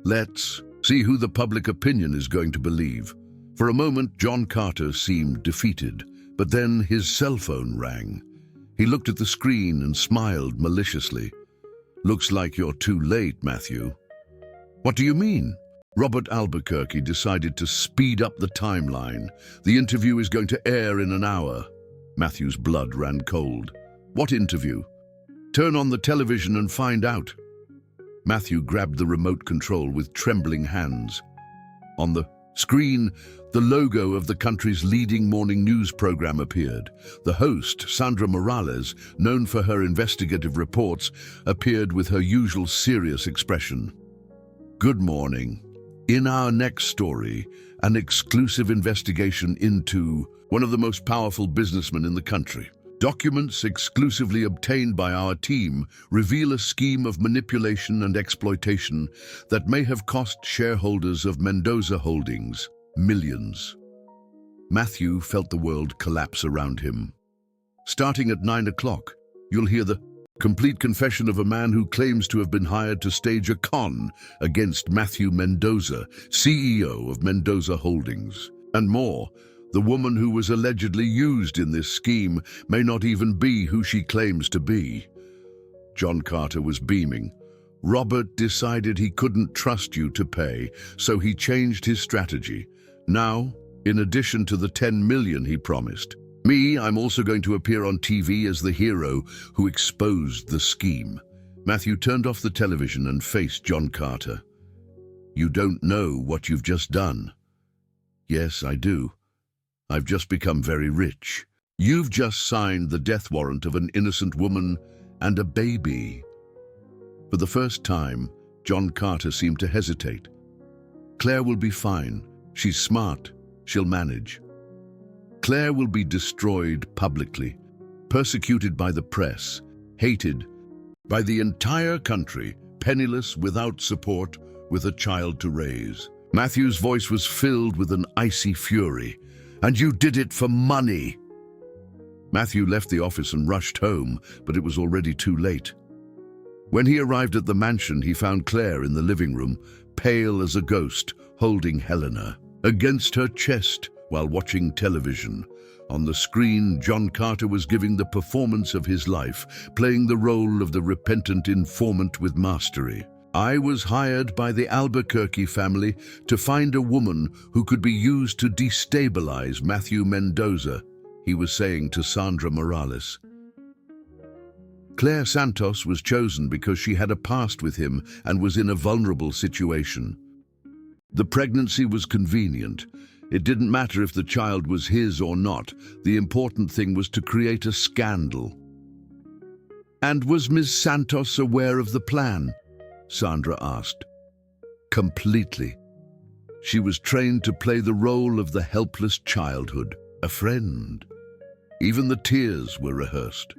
Let's see who the public opinion is going to believe." For a moment, John Carter seemed defeated, but then his cell phone rang. He looked at the screen and smiled maliciously. "Looks like you're too late, Matthew." "What do you mean?" Robert Albuquerque decided to speed up the timeline. "The interview is going to air in an hour." Matthew's blood ran cold. "What interview?" "Turn on the television and find out." Matthew grabbed the remote control with trembling hands. On the screen, the logo of the country's leading morning news program appeared. The host, Sandra Morales, known for her investigative reports, appeared with her usual serious expression. "Good morning. In our next story, an exclusive investigation into one of the most powerful businessmen in the country. Documents exclusively obtained by our team reveal a scheme of manipulation and exploitation that may have cost shareholders of Mendoza Holdings millions." Matthew felt the world collapse around him. Starting at 9 o'clock, you'll hear the complete confession of a man who claims to have been hired to stage a con against Matthew Mendoza, CEO of Mendoza Holdings. And more, the woman who was allegedly used in this scheme may not even be who she claims to be. John Carter was beaming. "Robert decided he couldn't trust you to pay, so he changed his strategy. Now, in addition to the 10 million he promised, I'm also going to appear on TV as the hero who exposed the scheme." Matthew turned off the television and faced John Carter. "You don't know what you've just done." "Yes, I do. I've just become very rich. You've just signed the death warrant of an innocent woman and a baby." For the first time, John Carter seemed to hesitate. "Claire will be fine. She's smart. She'll manage." Claire will be destroyed publicly, persecuted by the press, hated by the entire country, penniless, without support, with a child to raise. Matthew's voice was filled with an icy fury. "And you did it for money!" Matthew left the office and rushed home, but it was already too late. When he arrived at the mansion, he found Claire in the living room, pale as a ghost, holding Helena against her chest while watching television. On the screen, John Carter was giving the performance of his life, playing the role of the repentant informant with mastery. "I was hired by the Albuquerque family to find a woman who could be used to destabilize Matthew Mendoza," he was saying to Sandra Morales. Claire Santos was chosen because she had a past with him and was in a vulnerable situation. The pregnancy was convenient. It didn't matter if the child was his or not. The important thing was to create a scandal. "And was Ms. Santos aware of the plan?" Sandra asked. "Completely. She was trained to play the role of the helpless childhood, a friend. Even the tears were rehearsed."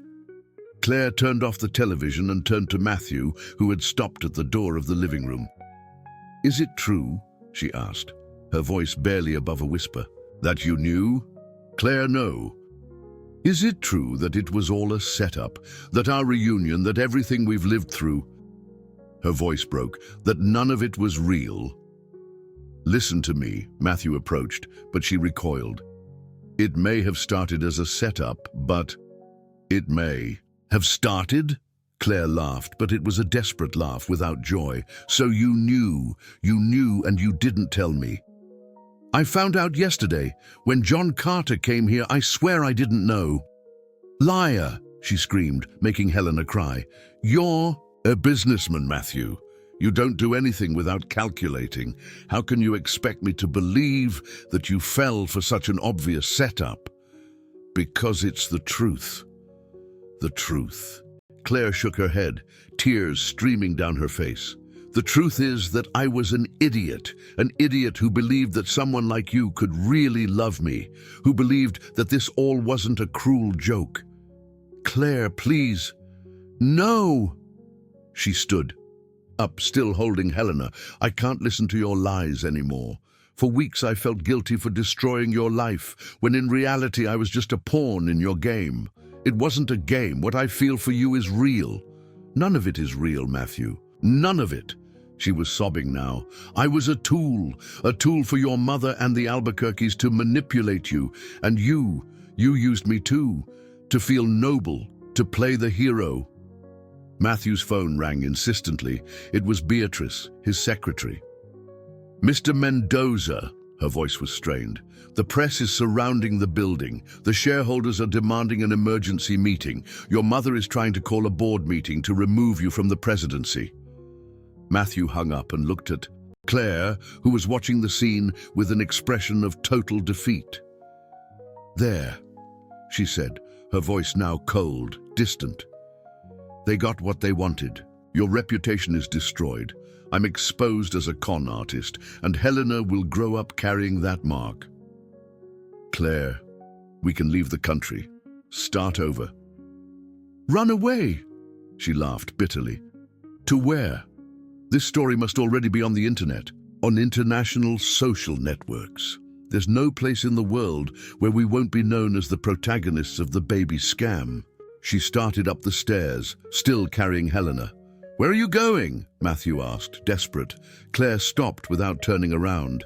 Claire turned off the television and turned to Matthew, who had stopped at the door of the living room. "Is it true," she asked, her voice barely above a whisper, "that you knew?" "Claire, no. Is it true that it was all a setup, that our reunion, that everything we've lived through—" Her voice broke, "that none of it was real?" "Listen to me," Matthew approached, but she recoiled. "It may have started as a setup, but—" "It may have started?" Claire laughed, but it was a desperate laugh without joy. "So you knew and you didn't tell me." "I found out yesterday. When John Carter came here, I swear I didn't know." "Liar," she screamed, making Helena cry. "You're a businessman, Matthew. You don't do anything without calculating. How can you expect me to believe that you fell for such an obvious setup?" "Because it's the truth. The truth." Claire shook her head, tears streaming down her face. "The truth is that I was an idiot who believed that someone like you could really love me, who believed that this all wasn't a cruel joke." "Claire, please." "No!" She stood up, still holding Helena. "I can't listen to your lies anymore. For weeks I felt guilty for destroying your life, when in reality I was just a pawn in your game. It wasn't a game. What I feel for you is real." "None of it is real, Matthew. None of it." She was sobbing now. "I was a tool for your mother and the Albuquerques to manipulate you. And you used me too, to feel noble, to play the hero." Matthew's phone rang insistently. It was Beatrice, his secretary. "Mr. Mendoza," her voice was strained. "The press is surrounding the building. The shareholders are demanding an emergency meeting. Your mother is trying to call a board meeting to remove you from the presidency." Matthew hung up and looked at Claire, who was watching the scene with an expression of total defeat. "There," she said, her voice now cold, distant. "They got what they wanted. Your reputation is destroyed. I'm exposed as a con artist, and Helena will grow up carrying that mark. Claire, we can leave the country. Start over." "Run away," she laughed bitterly. "To where? This story must already be on the internet, on international social networks. There's no place in the world where we won't be known as the protagonists of the baby scam." She started up the stairs, still carrying Helena. "Where are you going?" Matthew asked, desperate. Claire stopped without turning around.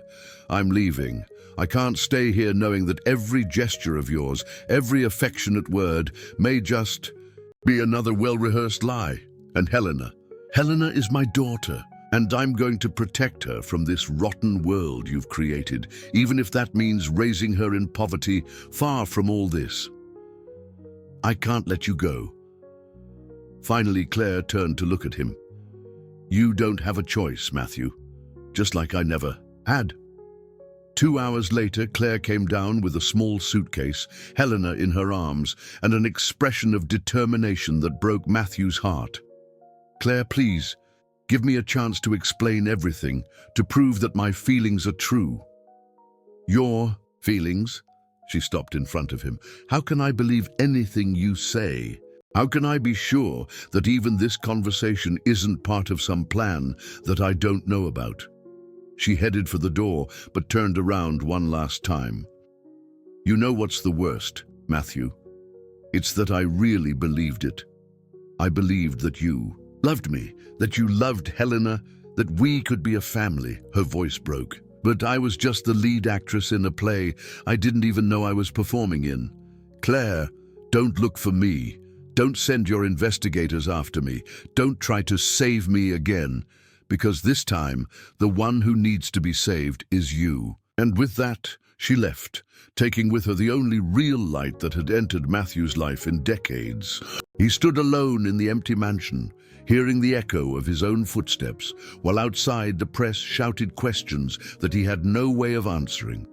"I'm leaving. I can't stay here knowing that every gesture of yours, every affectionate word, may just be another well-rehearsed lie. And Helena is my daughter, and I'm going to protect her from this rotten world you've created, even if that means raising her in poverty, far from all this. I can't let you go." Finally, Claire turned to look at him. "You don't have a choice, Matthew, just like I never had." 2 hours later, Claire came down with a small suitcase, Helena in her arms, and an expression of determination that broke Matthew's heart. "Claire, please, give me a chance to explain everything, to prove that my feelings are true." "Your feelings?" She stopped in front of him. "How can I believe anything you say? How can I be sure that even this conversation isn't part of some plan that I don't know about?" She headed for the door, but turned around one last time. "You know what's the worst, Matthew? It's that I really believed it. I believed that you loved me, that you loved Helena, that we could be a family." Her voice broke. "But I was just the lead actress in a play I didn't even know I was performing in. Claire, don't look for me. Don't send your investigators after me. Don't try to save me again. Because this time, the one who needs to be saved is you." And with that, She left, taking with her the only real light that had entered Matthew's life in decades. He stood alone in the empty mansion, hearing the echo of his own footsteps, while outside the press shouted questions that he had no way of answering.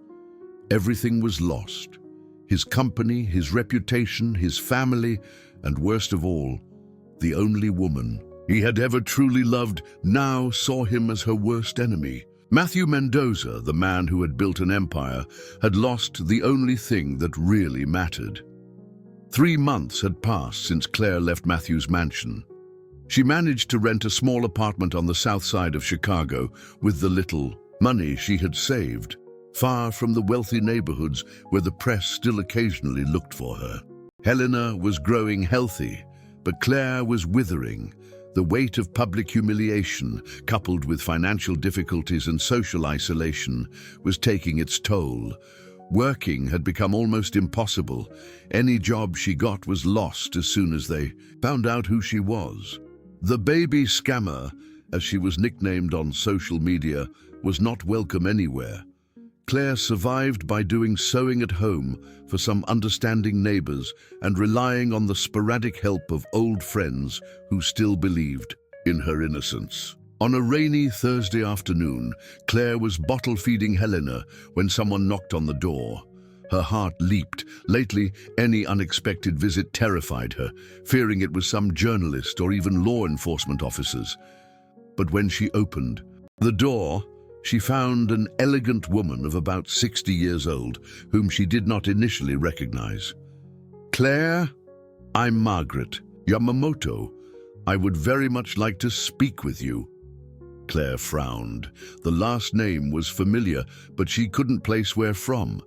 Everything was lost. His company, his reputation, his family, and worst of all, the only woman he had ever truly loved now saw him as her worst enemy. Matthew Mendoza, the man who had built an empire, had lost the only thing that really mattered. 3 months had passed since Claire left Matthew's mansion. She managed to rent a small apartment on the south side of Chicago with the little money she had saved, far from the wealthy neighborhoods where the press still occasionally looked for her. Helena was growing healthy, but Claire was withering. The weight of public humiliation, coupled with financial difficulties and social isolation, was taking its toll. Working had become almost impossible. Any job she got was lost as soon as they found out who she was. The baby scammer, as she was nicknamed on social media, was not welcome anywhere. Claire survived by doing sewing at home for some understanding neighbors and relying on the sporadic help of old friends who still believed in her innocence. On a rainy Thursday afternoon, Claire was bottle-feeding Helena when someone knocked on the door. Her heart leaped. Lately, any unexpected visit terrified her, fearing it was some journalist or even law enforcement officers. But when she opened the door, she found an elegant woman of about 60 years old, whom she did not initially recognize. "Claire, I'm Margaret Yamamoto. I would very much like to speak with you." Claire frowned. The last name was familiar, but she couldn't place where from.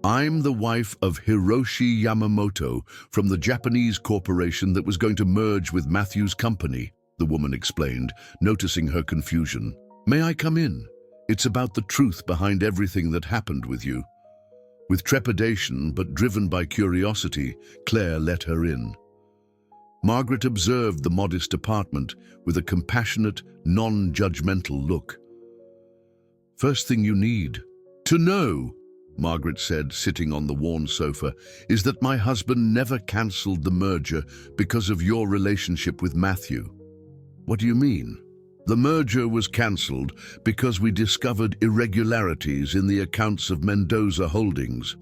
"I'm the wife of Hiroshi Yamamoto from the Japanese corporation that was going to merge with Matthew's company," the woman explained, noticing her confusion. "May I come in? It's about the truth behind everything that happened with you." With trepidation, but driven by curiosity, Claire let her in. Margaret observed the modest apartment with a compassionate, non-judgmental look. "First thing you need to know," Margaret said, sitting on the worn sofa, "is that my husband never cancelled the merger because of your relationship with Matthew." "What do you mean?" "The merger was cancelled because we discovered irregularities in the accounts of Mendoza Holdings.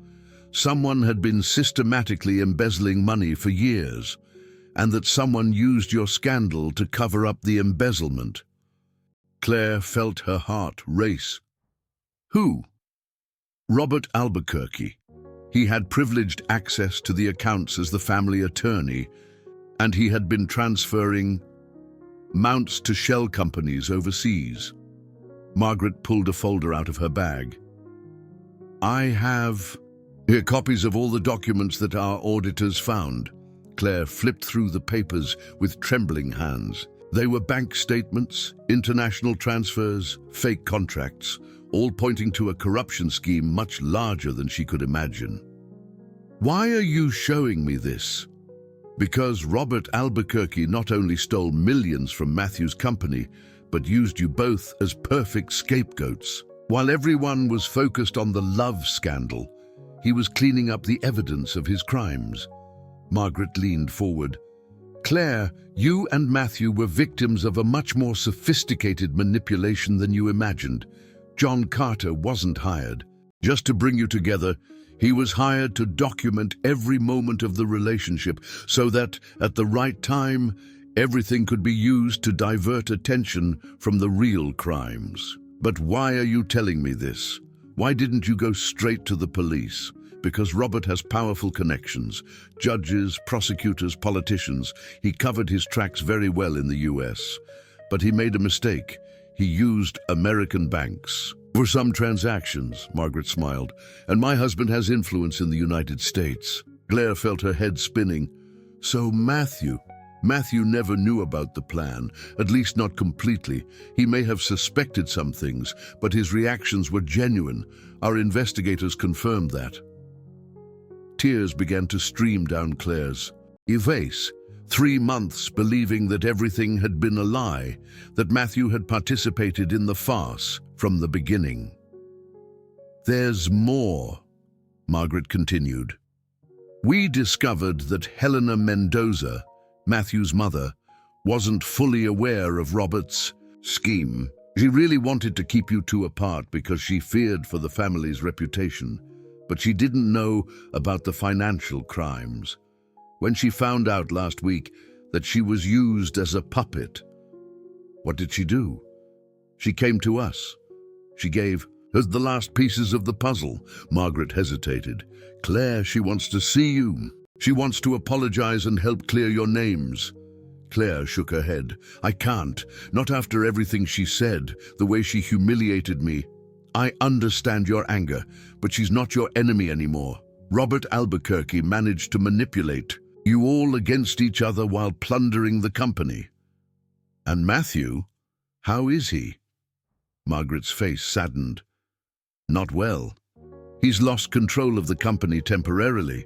Someone had been systematically embezzling money for years, and that someone used your scandal to cover up the embezzlement." Claire felt her heart race. "Who?" "Robert Albuquerque. He had privileged access to the accounts as the family attorney, and he had been transferring amounts to shell companies overseas." Margaret pulled a folder out of her bag. "I have here copies of all the documents that our auditors found." Claire flipped through the papers with trembling hands. They were bank statements, international transfers, fake contracts, all pointing to a corruption scheme much larger than she could imagine. "Why are you showing me this?" "Because Robert Albuquerque not only stole millions from Matthew's company, but used you both as perfect scapegoats. While everyone was focused on the love scandal, he was cleaning up the evidence of his crimes." Margaret leaned forward. "Claire, you and Matthew were victims of a much more sophisticated manipulation than you imagined. John Carter wasn't hired just to bring you together. He was hired to document every moment of the relationship so that, at the right time, everything could be used to divert attention from the real crimes." "But why are you telling me this? Why didn't you go straight to the police?" "Because Robert has powerful connections. Judges, prosecutors, politicians. He covered his tracks very well in the US. But he made a mistake. He used American banks for some transactions," Margaret smiled, "and my husband has influence in the United States." Claire felt her head spinning. "So Matthew never knew about the plan, at least not completely. He may have suspected some things, but his reactions were genuine. Our investigators confirmed that." Tears began to stream down Claire's face. 3 months believing that everything had been a lie, that Matthew had participated in the farce from the beginning. There's more, Margaret continued. We discovered that Helena Mendoza, Matthew's mother, wasn't fully aware of Robert's scheme. She really wanted to keep you two apart because she feared for the family's reputation, but she didn't know about the financial crimes. When she found out last week that she was used as a puppet, what did she do? She came to us. She gave us the last pieces of the puzzle. Margaret hesitated. Claire, she wants to see you. She wants to apologize and help clear your names. Claire shook her head. I can't, not after everything she said, the way she humiliated me. I understand your anger, but she's not your enemy anymore. Robert Albuquerque managed to manipulate you all against each other while plundering the company. And Matthew, how is he? Margaret's face saddened. Not well. He's lost control of the company temporarily.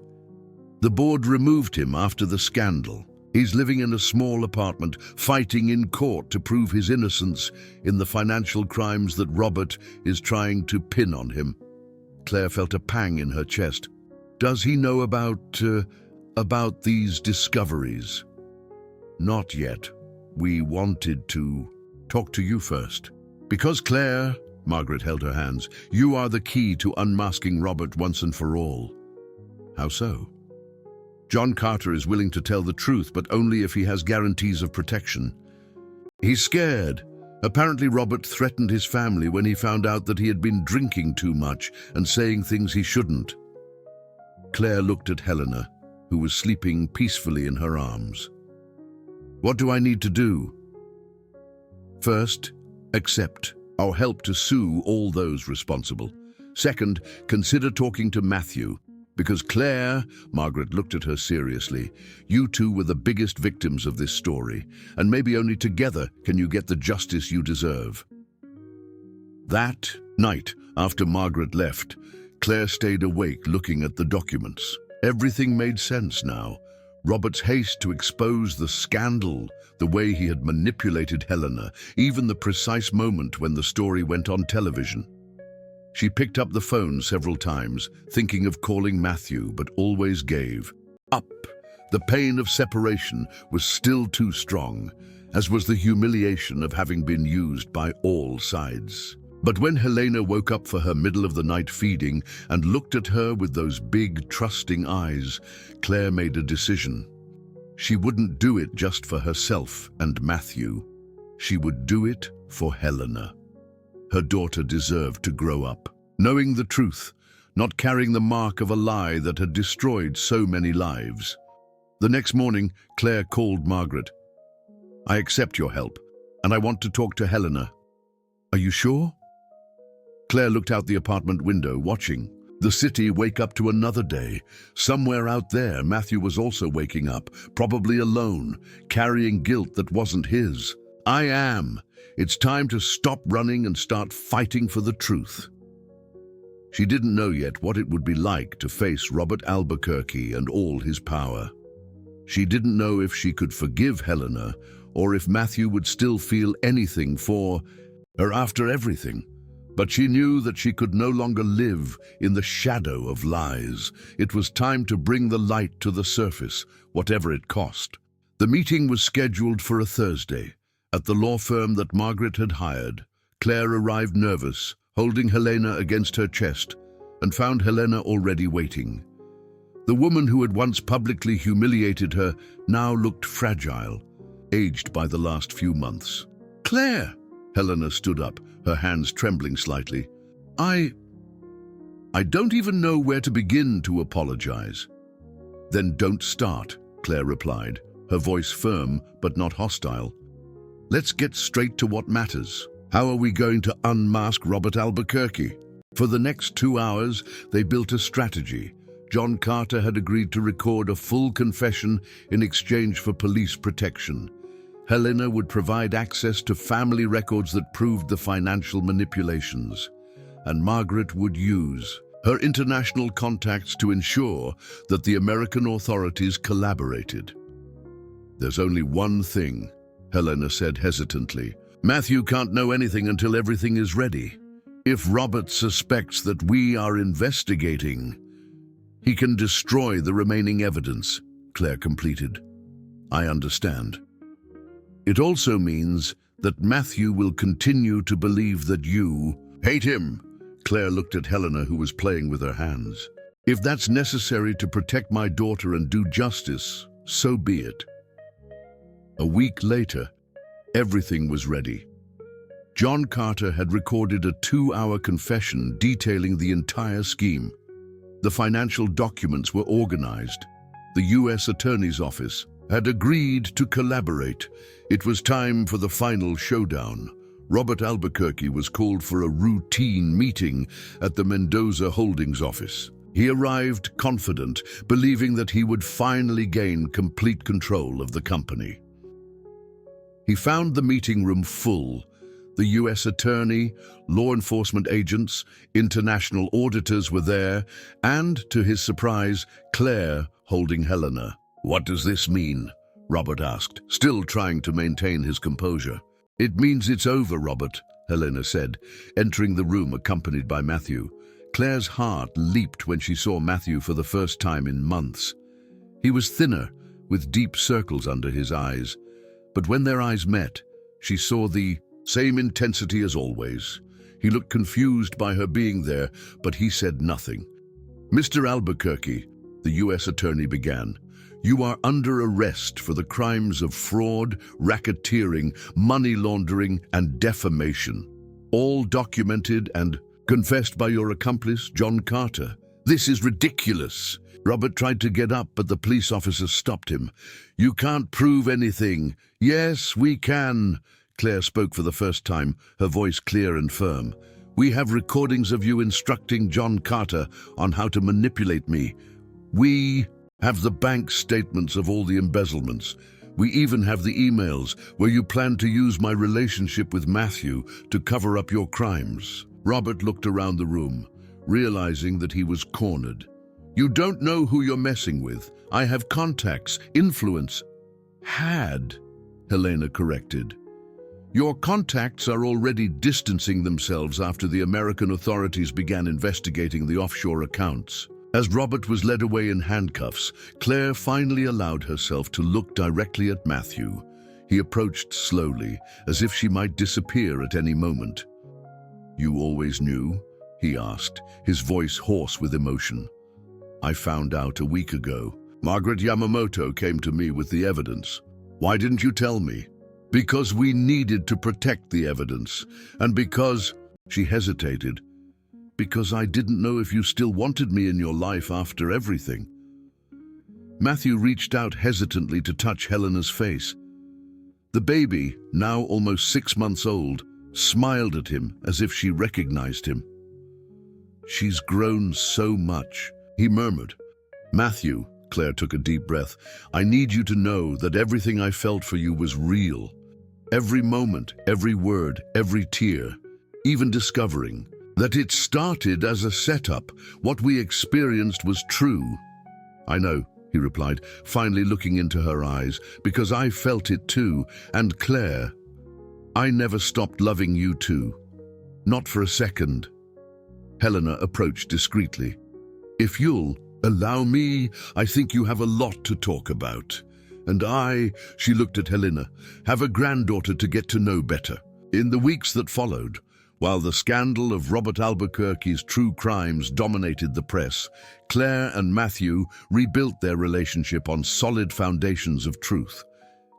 The board removed him after the scandal. He's living in a small apartment, fighting in court to prove his innocence in the financial crimes that Robert is trying to pin on him. Claire felt a pang in her chest. Does he know about these discoveries? Not yet. We wanted to talk to you first. Because Claire, Margaret held her hands, you are the key to unmasking Robert once and for all. How so? John Carter is willing to tell the truth, but only if he has guarantees of protection. He's scared. Apparently Robert threatened his family when he found out that he had been drinking too much and saying things he shouldn't. Claire looked at Helena, who was sleeping peacefully in her arms. What do I need to do? First, accept. I'll help to sue all those responsible. Second, consider talking to Matthew. Because Claire, Margaret looked at her seriously, you two were the biggest victims of this story, and maybe only together can you get the justice you deserve. That night, after Margaret left, Claire stayed awake looking at the documents. Everything made sense now. Robert's haste to expose the scandal, the way he had manipulated Helena, even the precise moment when the story went on television. She picked up the phone several times, thinking of calling Matthew, but always gave up. The pain of separation was still too strong, as was the humiliation of having been used by all sides. But when Helena woke up for her middle-of-the-night feeding and looked at her with those big, trusting eyes, Claire made a decision. She wouldn't do it just for herself and Matthew. She would do it for Helena. Her daughter deserved to grow up, knowing the truth, not carrying the mark of a lie that had destroyed so many lives. The next morning, Claire called Margaret. I accept your help, and I want to talk to Helena. Are you sure? Claire looked out the apartment window, watching the city wake up to another day. Somewhere out there, Matthew was also waking up, probably alone, carrying guilt that wasn't his. I am. It's time to stop running and start fighting for the truth. She didn't know yet what it would be like to face Robert Albuquerque and all his power. She didn't know if she could forgive Helena or if Matthew would still feel anything for her after everything. But she knew that she could no longer live in the shadow of lies. It was time to bring the light to the surface, whatever it cost. The meeting was scheduled for a Thursday. At the law firm that Margaret had hired, Claire arrived nervous, holding Helena against her chest, and found Helena already waiting. The woman who had once publicly humiliated her now looked fragile, aged by the last few months. Claire! Helena stood up, her hands trembling slightly. I don't even know where to begin to apologize. Then don't start, Claire replied, her voice firm but not hostile. Let's get straight to what matters. How are we going to unmask Robert Albuquerque? For the next 2 hours, they built a strategy. John Carter had agreed to record a full confession in exchange for police protection. Helena would provide access to family records that proved the financial manipulations, and Margaret would use her international contacts to ensure that the American authorities collaborated. There's only one thing, Helena said hesitantly. Matthew can't know anything until everything is ready. If Robert suspects that we are investigating, he can destroy the remaining evidence, Claire completed. I understand. It also means that Matthew will continue to believe that you hate him. Claire looked at Helena, who was playing with her hands. If that's necessary to protect my daughter and do justice, so be it. A week later, everything was ready. John Carter had recorded a 2-hour confession detailing the entire scheme. The financial documents were organized. The U.S. Attorney's Office had agreed to collaborate. It was time for the final showdown. Robert Albuquerque was called for a routine meeting at the Mendoza Holdings office. He arrived confident, believing that he would finally gain complete control of the company. He found the meeting room full. The U.S. Attorney, law enforcement agents, international auditors were there, and, to his surprise, Claire holding Helena. "What does this mean?" Robert asked, still trying to maintain his composure. "It means it's over, Robert," Helena said, entering the room accompanied by Matthew. Claire's heart leaped when she saw Matthew for the first time in months. He was thinner, with deep circles under his eyes. But when their eyes met, she saw the same intensity as always. He looked confused by her being there, but he said nothing. "Mr. Albuquerque," the U.S. Attorney began, "you are under arrest for the crimes of fraud, racketeering, money laundering, and defamation, all documented and confessed by your accomplice, John Carter. This is ridiculous." Robert tried to get up, but the police officer stopped him. "You can't prove anything." "Yes, we can." Claire spoke for the first time, her voice clear and firm. "We have recordings of you instructing John Carter on how to manipulate me. We have the bank statements of all the embezzlements. We even have the emails where you plan to use my relationship with Matthew to cover up your crimes." Robert looked around the room, realizing that he was cornered. "You don't know who you're messing with. I have contacts, influence." "Had," Helena corrected. "Your contacts are already distancing themselves after the American authorities began investigating the offshore accounts." As Robert was led away in handcuffs, Claire finally allowed herself to look directly at Matthew. He approached slowly, as if she might disappear at any moment. "You always knew?" he asked, his voice hoarse with emotion. "I found out a week ago. Margaret Yamamoto came to me with the evidence. Why didn't you tell me?" "Because we needed to protect the evidence, and because—" She hesitated. "Because I didn't know if you still wanted me in your life after everything." Matthew reached out hesitantly to touch Helena's face. The baby, now almost 6 months old, smiled at him as if she recognized him. "She's grown so much," he murmured. "Matthew," Claire took a deep breath, "I need you to know that everything I felt for you was real. Every moment, every word, every tear, even discovering that it started as a setup. What we experienced was true." "I know," he replied, finally looking into her eyes, "because I felt it too. And Claire, I never stopped loving you too. Not for a second." Helena approached discreetly. "If you'll allow me, I think you have a lot to talk about. And I," she looked at Helena, "have a granddaughter to get to know better." In the weeks that followed, while the scandal of Robert Albuquerque's true crimes dominated the press, Claire and Matthew rebuilt their relationship on solid foundations of truth.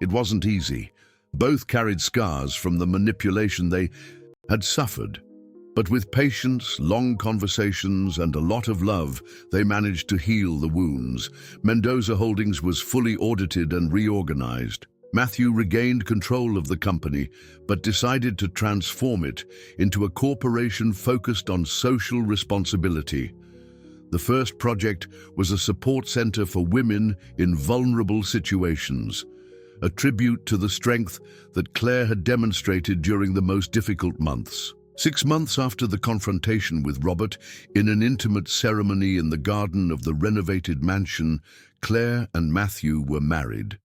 It wasn't easy. Both carried scars from the manipulation they had suffered. But with patience, long conversations, and a lot of love, they managed to heal the wounds. Mendoza Holdings was fully audited and reorganized. Matthew regained control of the company, but decided to transform it into a corporation focused on social responsibility. The first project was a support center for women in vulnerable situations, a tribute to the strength that Claire had demonstrated during the most difficult months. 6 months after the confrontation with Robert, in an intimate ceremony in the garden of the renovated mansion, Claire and Matthew were married.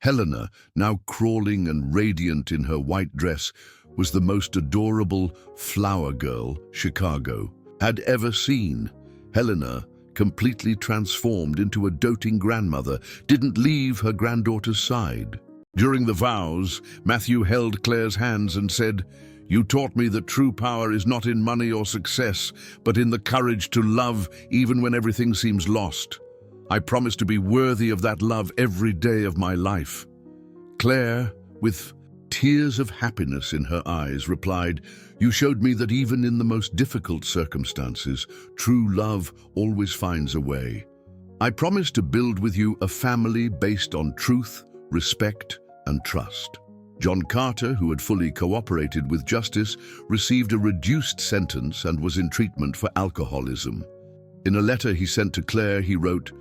Helena, now crawling and radiant in her white dress, was the most adorable flower girl Chicago had ever seen. Helena, completely transformed into a doting grandmother, didn't leave her granddaughter's side. During the vows, Matthew held Claire's hands and said, "You taught me that true power is not in money or success, but in the courage to love even when everything seems lost. I promise to be worthy of that love every day of my life." Claire, with tears of happiness in her eyes, replied, "You showed me that even in the most difficult circumstances, true love always finds a way. I promise to build with you a family based on truth, respect, and trust." John Carter, who had fully cooperated with justice, received a reduced sentence and was in treatment for alcoholism. In a letter he sent to Claire, he wrote,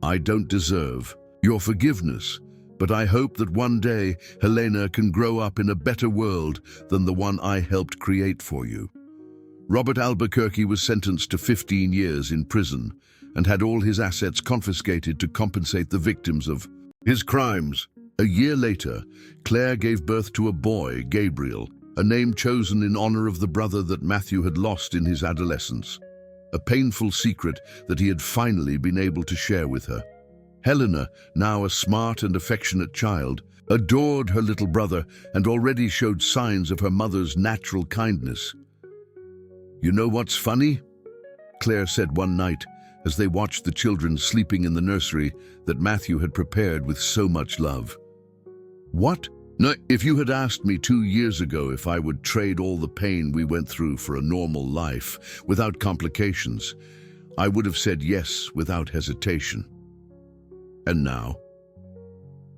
"I don't deserve your forgiveness, but I hope that one day Helena can grow up in a better world than the one I helped create for you." Robert Albuquerque was sentenced to 15 years in prison and had all his assets confiscated to compensate the victims of his crimes. A year later, Claire gave birth to a boy, Gabriel, a name chosen in honor of the brother that Matthew had lost in his adolescence, a painful secret that he had finally been able to share with her. Helena, now a smart and affectionate child, adored her little brother and already showed signs of her mother's natural kindness. "You know what's funny?" Claire said one night as they watched the children sleeping in the nursery that Matthew had prepared with so much love. "What? No, if you had asked me 2 years ago if I would trade all the pain we went through for a normal life without complications, I would have said yes without hesitation. And now?"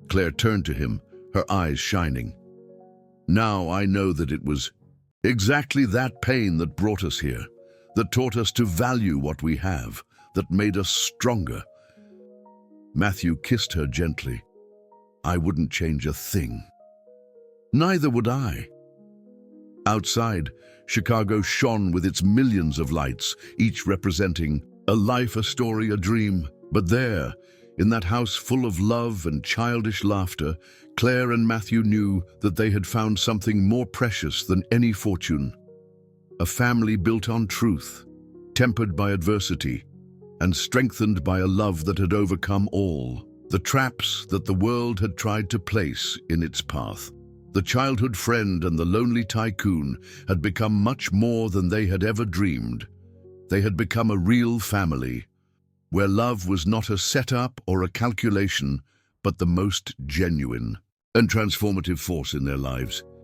Claire turned to him, her eyes shining. "Now I know that it was exactly that pain that brought us here, that taught us to value what we have, that made us stronger." Matthew kissed her gently. "I wouldn't change a thing." "Neither would I." Outside, Chicago shone with its millions of lights, each representing a life, a story, a dream. But there, in that house full of love and childish laughter, Claire and Matthew knew that they had found something more precious than any fortune. A family built on truth, tempered by adversity, and strengthened by a love that had overcome all the traps that the world had tried to place in its path. The childhood friend and the lonely tycoon had become much more than they had ever dreamed. They had become a real family, where love was not a setup or a calculation, but the most genuine and transformative force in their lives.